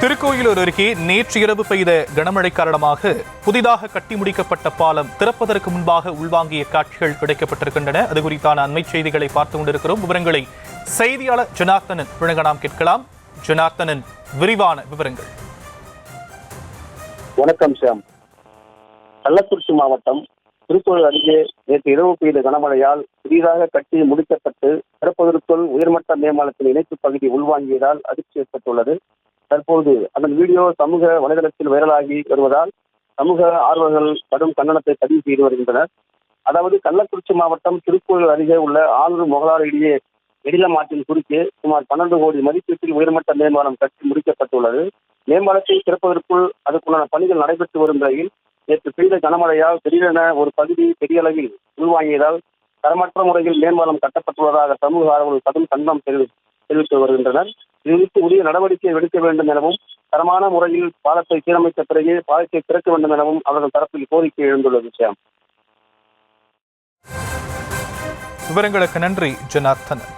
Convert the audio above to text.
திருக்கோயிலூர் அருகே நேற்று இரவு பெய்த கனமழை காரணமாக புதிதாக கட்டி முடிக்கப்பட்ட பாலம் திறப்பதற்கு முன்பாக உள்வாங்கிய காட்சிகள் கிடைக்கப்பட்டிருக்கின்றன. அது குறித்தான அண்மை செய்திகளை பார்த்துக் கொண்டிருக்கிறோம். விவரங்களை செய்தியாளர் ஜனார்த்தனன் வழங்க நாம் கேட்கலாம். ஜனார்த்தனன், விரிவான விவரங்கள். வணக்கம் சாம். கள்ளக்குறிச்சி மாவட்டம் திருக்கோயிலூர் அருகே நேற்று இரவு பெய்த கனமழையால் புதிதாக கட்டி முடிக்கப்பட்டு திறப்பதற்குள் உயர்மட்ட மேம்பாலத்தின் இணைப்பு பகுதி உள்வாங்கியதால் அதிர்ச்சி ஏற்பட்டுள்ளது. தற்போது அதன் வீடியோ சமூக வலைதளத்தில் வைரலாகி வருவதால் சமூக ஆர்வலர்கள் கடும் கண்டனத்தை பதிவு செய்து வருகின்றனர். அதாவது கள்ளக்குறிச்சி மாவட்டம் திருக்கோயிலூர் அருகே உள்ள ஆலூர் மொகலாறு இடையே நெடிலம் ஆற்றின் குறுக்கே சுமார் 12 கோடி மதிப்பீட்டில் உயர்மட்ட மேம்பாலம் கட்டி முடிக்கப்பட்டுள்ளது. மேம்பாலத்தை திறப்பதற்குள் அதுக்குள்ளான பணிகள் நடைபெற்று வரும் நிலையில் நேற்று பெய்த கனமழையால் திடீரென ஒரு பகுதி பெரிய அளவில் உள்வாங்கியதால் தரமற்ற முறையில் மேம்பாலம் கட்டப்பட்டுள்ளதாக சமூக ஆர்வலர்கள் கடும் கண்டனம் தெரிவித்து வருகின்றனர். இதுகுறித்து உரிய நடவடிக்கை எடுக்க வேண்டும் எனவும் தரமான முறையில் பாலத்தை சீரமைத்த பிறகு பாலத்தை திறக்க வேண்டும் எனவும் அவர்கள் தரப்பில் கோரிக்கை எழுந்துள்ளது. விவரங்களுக்கு நன்றி ஜனார்த்தனன்.